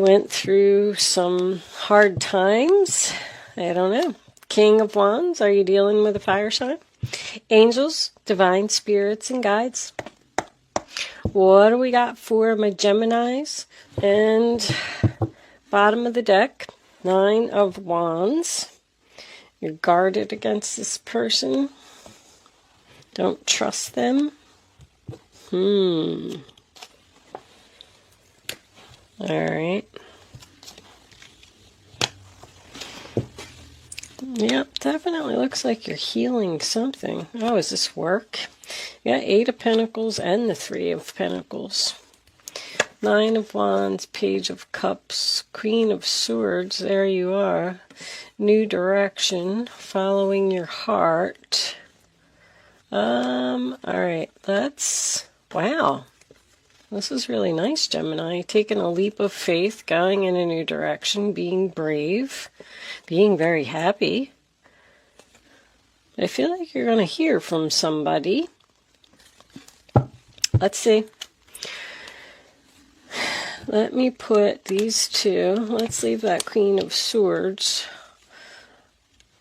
Went through some hard times. I don't know. King of Wands, are you dealing with a fire sign? Angels, divine spirits, and guides. What do we got for my Geminis? And bottom of the deck, 9 of Wands. You're guarded against this person. Don't trust them. All right. Yep, definitely looks like you're healing something. Oh, is this work? Yeah, 8 of Pentacles and the 3 of Pentacles. 9 of Wands, Page of Cups, Queen of Swords. There you are. New direction, following your heart. All right, wow. This is really nice, Gemini. Taking a leap of faith, going in a new direction, being brave, being very happy. I feel like you're going to hear from somebody. Let's see. Let me put these two. Let's leave that Queen of Swords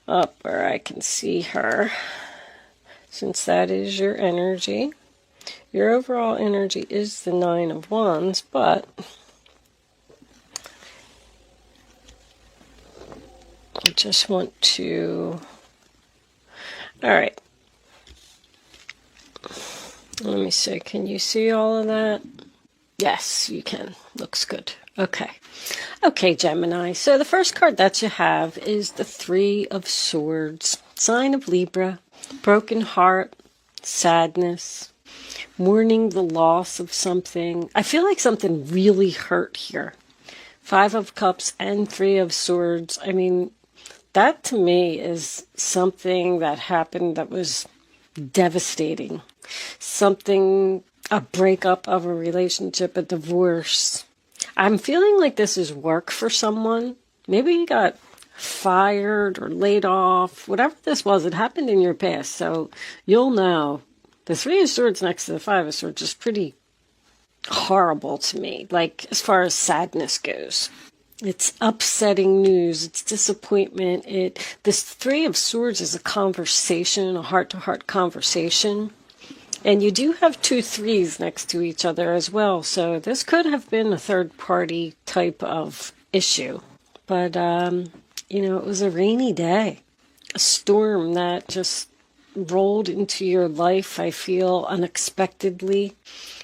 up where I can see her, since that is your energy. Your overall energy is the 9 of Wands, but I just want to... All right. Let me see. Can you see all of that? Yes, you can. Looks good. Okay. Okay, Gemini. So the first card that you have is the 3 of Swords. Sign of Libra. Broken heart. Sadness. Mourning the loss of something. I feel like something really hurt here. 5 of Cups and 3 of Swords. I mean, that to me is something that happened that was devastating. Something, a breakup of a relationship, a divorce. I'm feeling like this is work for someone. Maybe you got fired or laid off. Whatever this was, it happened in your past. So you'll know. The 3 of Swords next to the 5 of Swords is pretty horrible to me, like as far as sadness goes. It's upsetting news. It's disappointment. This 3 of Swords is a conversation, a heart-to-heart conversation. And you do have 2 3s next to each other as well. So this could have been a third-party type of issue. But, it was a rainy day. A storm that just rolled into your life, I feel, unexpectedly.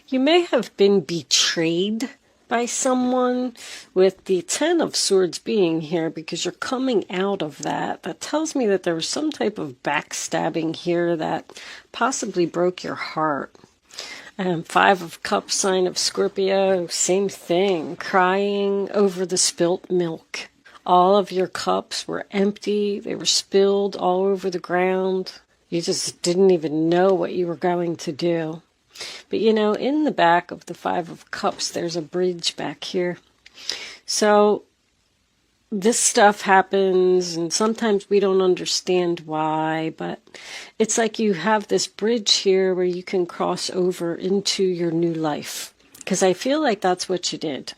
You may have been betrayed by someone, with the 10 of Swords being here, because you're coming out of that. That tells me that there was some type of backstabbing here that possibly broke your heart. 5 of Cups, sign of Scorpio, same thing. Crying over the spilt milk. All of your cups were empty. They were spilled all over the ground. You just didn't even know what you were going to do. But, in the back of the 5 of Cups, there's a bridge back here. So this stuff happens, and sometimes we don't understand why, but it's like you have this bridge here where you can cross over into your new life. Because I feel like that's what you did.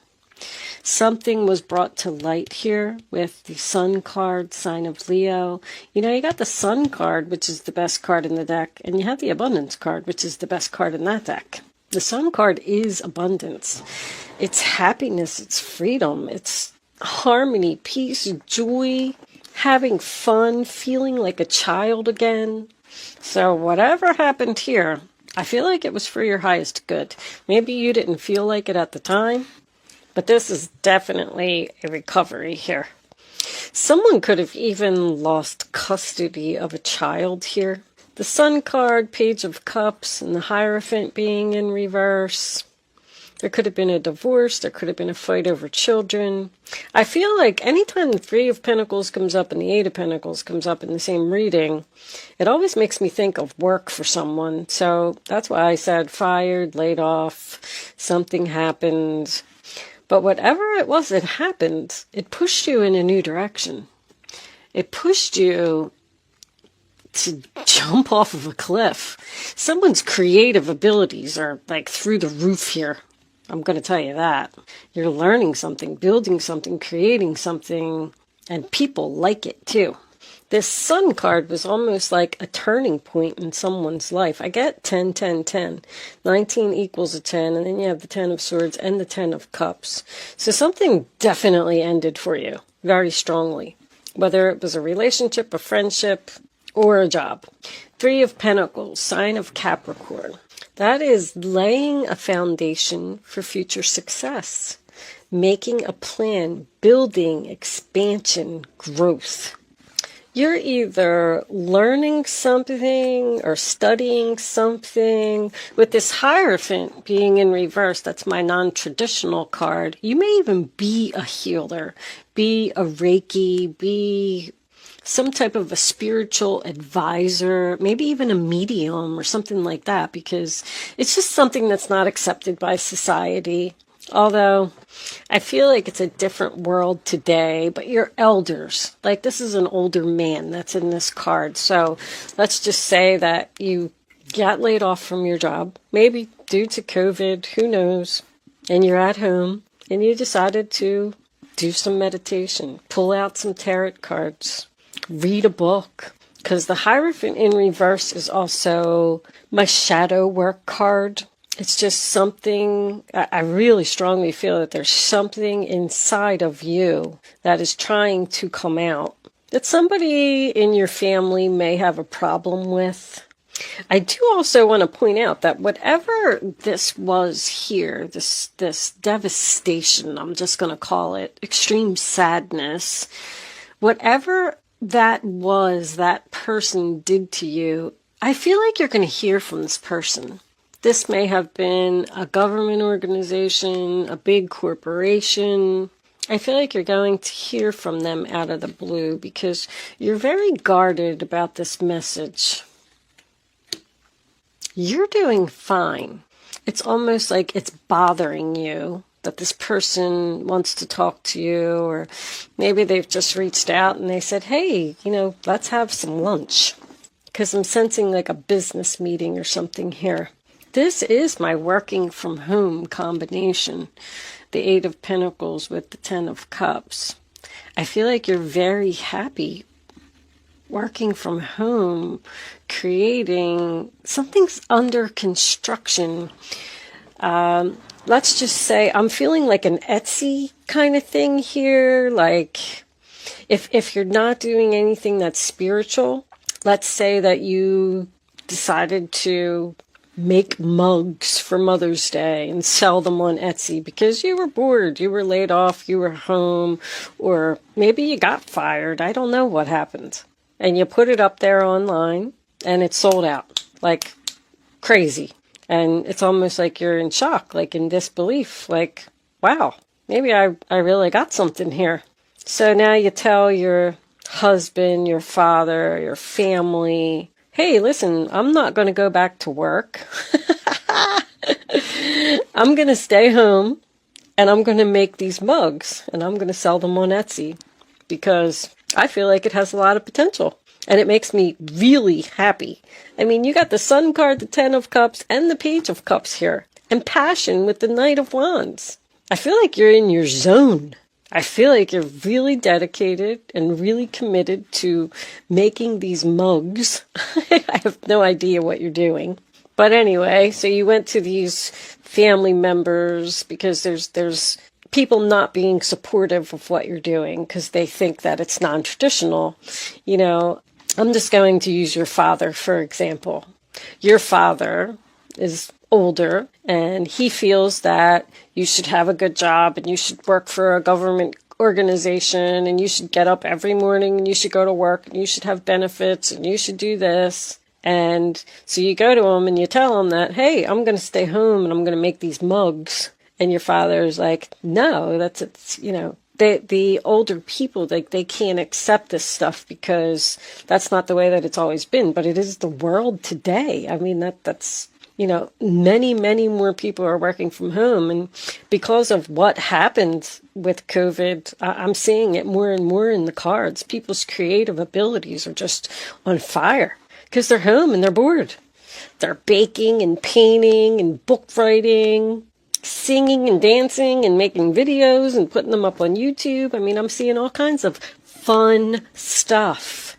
Something was brought to light here with the Sun card, sign of Leo. You got the Sun card, which is the best card in the deck, and you have the Abundance card, which is the best card in that deck. The Sun card is abundance. It's happiness, it's freedom, it's harmony, peace, joy, having fun, feeling like a child again. So whatever happened here, I feel like it was for your highest good. Maybe you didn't feel like it at the time, but this is definitely a recovery here. Someone could have even lost custody of a child here. The Sun card, Page of Cups, and the Hierophant being in reverse. There could have been a divorce. There could have been a fight over children. I feel like anytime the 3 of Pentacles comes up and the 8 of Pentacles comes up in the same reading, it always makes me think of work for someone. So that's why I said fired, laid off, something happened. But whatever it was that happened, it pushed you in a new direction. It pushed you to jump off of a cliff. Someone's creative abilities are like through the roof here. I'm going to tell you that. You're learning something, building something, creating something, and people like it too. This Sun card was almost like a turning point in someone's life. I get 10, 10, 10. 19 equals a 10, and then you have the 10 of Swords and the 10 of Cups. So something definitely ended for you, very strongly. Whether it was a relationship, a friendship, or a job. 3 of Pentacles, sign of Capricorn. That is laying a foundation for future success. Making a plan, building, expansion, growth. You're either learning something or studying something. With this Hierophant being in reverse, that's my non-traditional card. You may even be a healer, be a Reiki, be some type of a spiritual advisor, maybe even a medium or something like that, because it's just something that's not accepted by society. Although I feel like it's a different world today, but you're elders. Like, this is an older man that's in this card. So let's just say that you got laid off from your job, maybe due to COVID, who knows, and you're at home and you decided to do some meditation, pull out some tarot cards, read a book. Because the Hierophant in reverse is also my shadow work card. It's just something, I really strongly feel that there's something inside of you that is trying to come out, that somebody in your family may have a problem with. I do also want to point out that whatever this was here, this devastation, I'm just going to call it, extreme sadness, whatever that was that person did to you, I feel like you're going to hear from this person. This may have been a government organization, a big corporation. I feel like you're going to hear from them out of the blue because you're very guarded about this message. You're doing fine. It's almost like it's bothering you that this person wants to talk to you, or maybe they've just reached out and they said, hey, let's have some lunch, because I'm sensing like a business meeting or something here. This is my working from home combination, the 8 of Pentacles with the 10 of Cups. I feel like you're very happy working from home, creating something's under construction. Let's just say I'm feeling like an Etsy kind of thing here. Like if you're not doing anything that's spiritual, let's say that you decided to make mugs for Mother's Day and sell them on Etsy because you were bored, you were laid off, you were home, or maybe you got fired. I don't know what happened. And you put it up there online and it's sold out like crazy. And it's almost like you're in shock, like in disbelief, like, wow, maybe I really got something here. So now you tell your husband, your father, your family, hey, listen, I'm not going to go back to work. I'm going to stay home and I'm going to make these mugs and I'm going to sell them on Etsy because I feel like it has a lot of potential and it makes me really happy. I mean, you got the Sun card, the 10 of Cups, and the Page of Cups here, and passion with the Knight of Wands. I feel like you're in your zone. I feel like you're really dedicated and really committed to making these mugs. I have no idea what you're doing. But anyway, so you went to these family members because there's people not being supportive of what you're doing because they think that it's non-traditional. I'm just going to use your father, for example. Your father is older and he feels that you should have a good job and you should work for a government organization and you should get up every morning and you should go to work and you should have benefits and you should do this. And so you go to him and you tell him that, hey, I'm going to stay home and I'm going to make these mugs. And your father is like, no, the older people, they can't accept this stuff because that's not the way that it's always been. But it is the world today. I mean, that's many, many more people are working from home. And because of what happened with COVID, I'm seeing it more and more in the cards. People's creative abilities are just on fire because they're home and they're bored. They're baking and painting and book writing, singing and dancing and making videos and putting them up on YouTube. I mean, I'm seeing all kinds of fun stuff.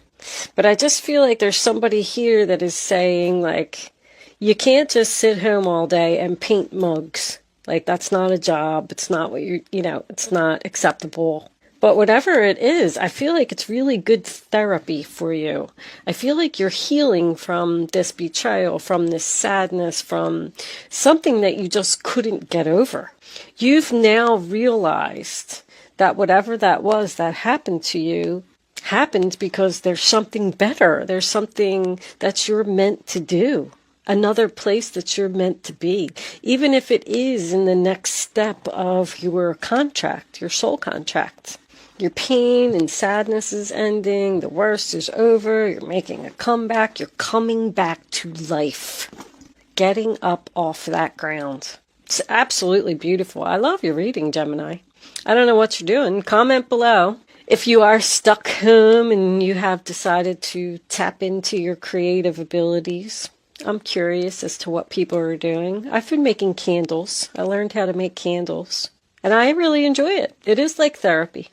But I just feel like there's somebody here that is saying, like, you can't just sit home all day and paint mugs. Like, that's not a job. It's not what it's not acceptable. But whatever it is, I feel like it's really good therapy for you. I feel like you're healing from this betrayal, from this sadness, from something that you just couldn't get over. You've now realized that whatever that was that happened to you happened because there's something better. There's something that you're meant to do. Another place that you're meant to be. Even if it is in the next step of your contract, your soul contract. Your pain and sadness is ending. The worst is over. You're making a comeback. You're coming back to life. Getting up off that ground. It's absolutely beautiful. I love your reading, Gemini. I don't know what you're doing. Comment below. If you are stuck home and you have decided to tap into your creative abilities, I'm curious as to what people are doing. I've been making candles. I learned how to make candles. And I really enjoy it. It is like therapy.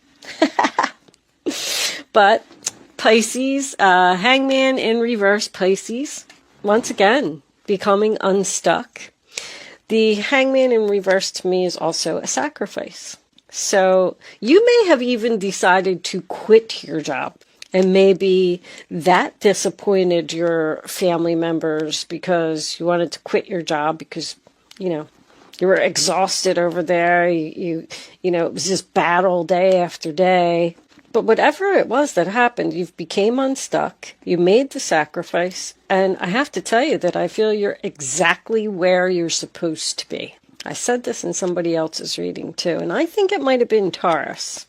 But Pisces, Hangman in reverse, Pisces, once again, becoming unstuck. The Hangman in reverse to me is also a sacrifice. So you may have even decided to quit your job. And maybe that disappointed your family members because you wanted to quit your job because, you were exhausted over there. It was just battle day after day. But whatever it was that happened, you've became unstuck. You made the sacrifice. And I have to tell you that I feel you're exactly where you're supposed to be. I said this in somebody else's reading too. And I think it might have been Taurus.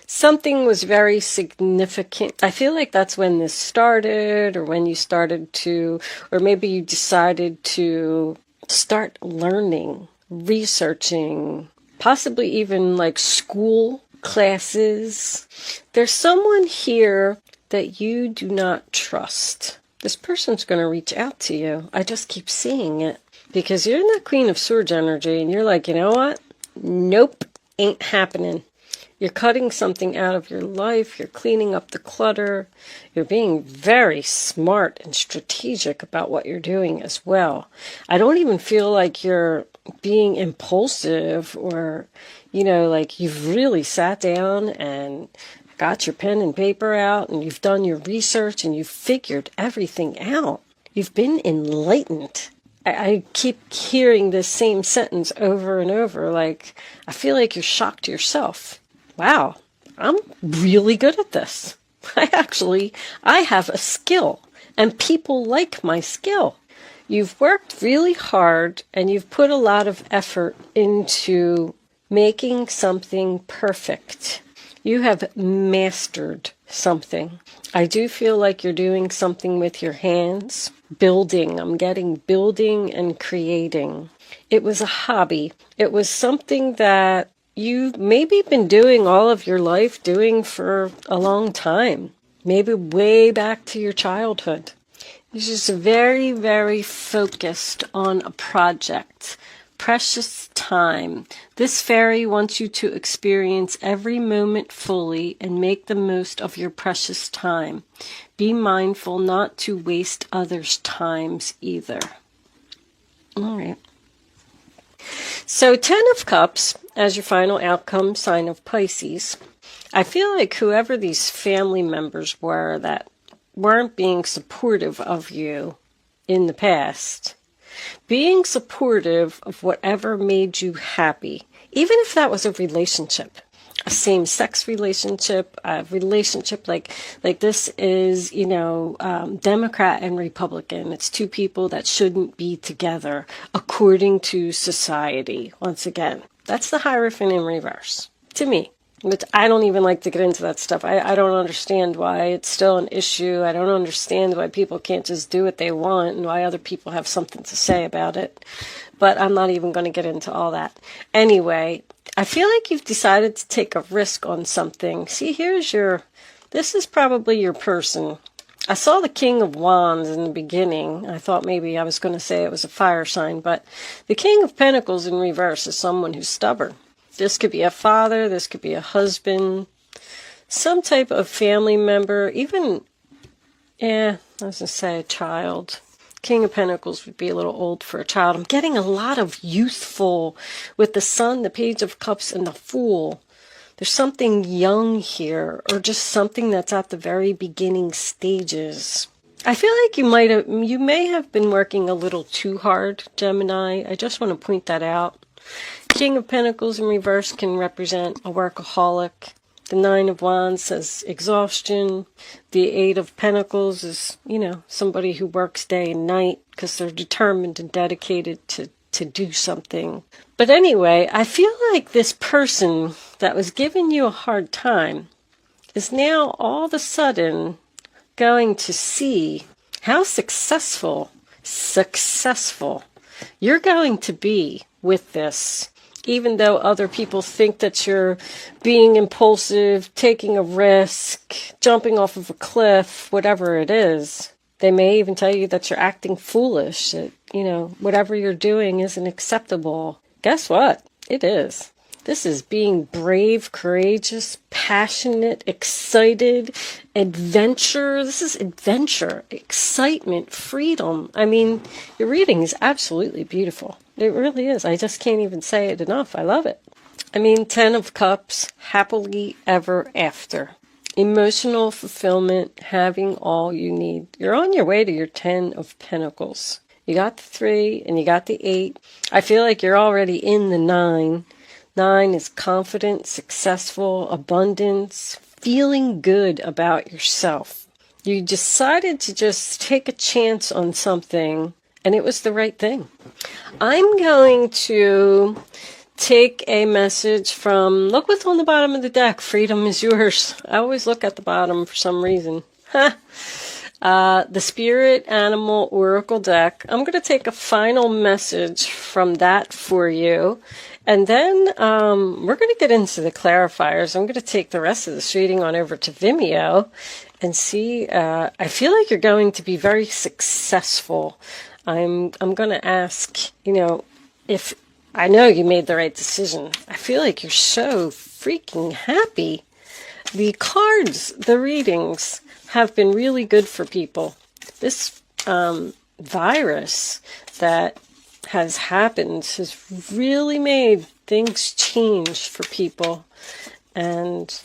Something was very significant. I feel like that's when this started, or when you started to, or maybe you decided to start learning, researching, possibly even like school classes. There's someone here that you do not trust. This person's going to reach out to you. I just keep seeing it because you're in that Queen of Swords energy and you're like, you know what? Nope, ain't happening. You're cutting something out of your life. You're cleaning up the clutter. You're being very smart and strategic about what you're doing as well. I don't even feel like you're being impulsive or, like you've really sat down and got your pen and paper out and you've done your research and you've figured everything out. You've been enlightened. I keep hearing this same sentence over and over. Like, I feel like you're shocked yourself. Wow, I'm really good at this. I have a skill, and people like my skill. You've worked really hard, and you've put a lot of effort into making something perfect. You have mastered something. I do feel like you're doing something with your hands. Building. I'm getting building and creating. It was a hobby. It was something that you've maybe been doing all of your life, doing for a long time, maybe way back to your childhood. You're just very, very focused on a project. Precious time. This fairy wants you to experience every moment fully and make the most of your precious time. Be mindful not to waste others' times either. All right. So 10 of Cups as your final outcome, sign of Pisces. I feel like whoever these family members were that weren't being supportive of you in the past, being supportive of whatever made you happy, even if that was a relationship, a same-sex relationship, a relationship like this is, Democrat and Republican. It's two people that shouldn't be together according to society. Once again, that's the Hierophant in reverse to me. Which I don't even like to get into that stuff. I don't understand why it's still an issue. I don't understand why people can't just do what they want and why other people have something to say about it. But I'm not even going to get into all that. Anyway, I feel like you've decided to take a risk on something. See, this is probably your person. I saw the King of Wands in the beginning. I thought maybe I was going to say it was a fire sign, but the King of Pentacles in reverse is someone who's stubborn. This could be a father, this could be a husband, some type of family member, even, I was going to say a child. King of Pentacles would be a little old for a child. I'm getting a lot of youthful with the Sun, the Page of Cups, and the Fool. There's something young here, or just something that's at the very beginning stages. I feel like you may have been working a little too hard, Gemini. I just want to point that out. King of Pentacles in reverse can represent a workaholic. The Nine of Wands says exhaustion. The Eight of Pentacles is, somebody who works day and night because they're determined and dedicated to do something. But anyway, I feel like this person that was giving you a hard time is now all of a sudden going to see how successful you're going to be with this. Even though other people think that you're being impulsive, taking a risk, jumping off of a cliff, whatever it is. They may even tell you that you're acting foolish, that, whatever you're doing isn't acceptable. Guess what? It is. This is being brave, courageous, passionate, excited, adventure. This is adventure, excitement, freedom. I mean, your reading is absolutely beautiful. It really is. I just can't even say it enough. I love it. I mean, 10 of Cups, happily ever after. Emotional fulfillment, having all you need. You're on your way to your 10 of Pentacles. You got the 3 and you got the 8. I feel like you're already in the 9. 9 is confident, successful, abundance, feeling good about yourself. You decided to just take a chance on something, and it was the right thing. I'm going to take a message from, look what's on the bottom of the deck. Freedom is yours. I always look at the bottom for some reason. The Spirit Animal Oracle deck. I'm going to take a final message from that for you. And then we're going to get into the clarifiers. I'm going to take the rest of this reading on over to Vimeo and see. I feel like you're going to be very successful. I'm going to ask, if I know you made the right decision. I feel like you're so freaking happy. The cards, the readings have been really good for people. This virus that has happened has really made things change for people, and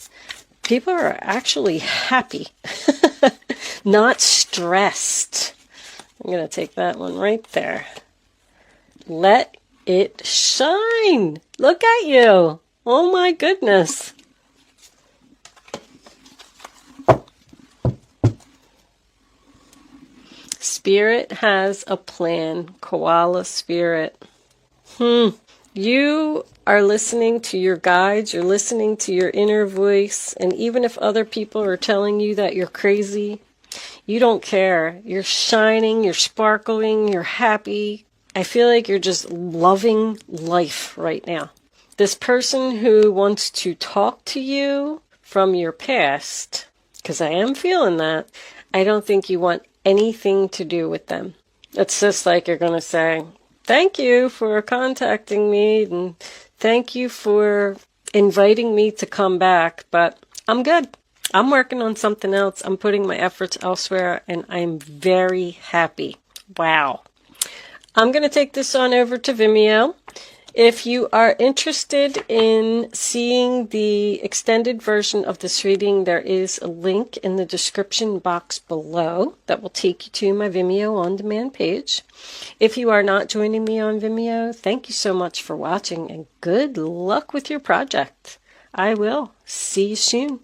people are actually happy, not stressed. I'm going to take that one right there. Let it shine. Look at you. Oh my goodness. Spirit has a plan. Koala spirit. You are listening to your guides. You're listening to your inner voice. And even if other people are telling you that you're crazy, you don't care. You're shining. You're sparkling. You're happy. I feel like you're just loving life right now. This person who wants to talk to you from your past, because I am feeling that, I don't think you want anything to do with them. It's just like you're going to say, thank you for contacting me and thank you for inviting me to come back, but I'm good. I'm working on something else. I'm putting my efforts elsewhere and I'm very happy. Wow. I'm going to take this on over to Vimeo. If you are interested in seeing the extended version of this reading, there is a link in the description box below that will take you to my Vimeo on-demand page. If you are not joining me on Vimeo, thank you so much for watching and good luck with your project. I will see you soon.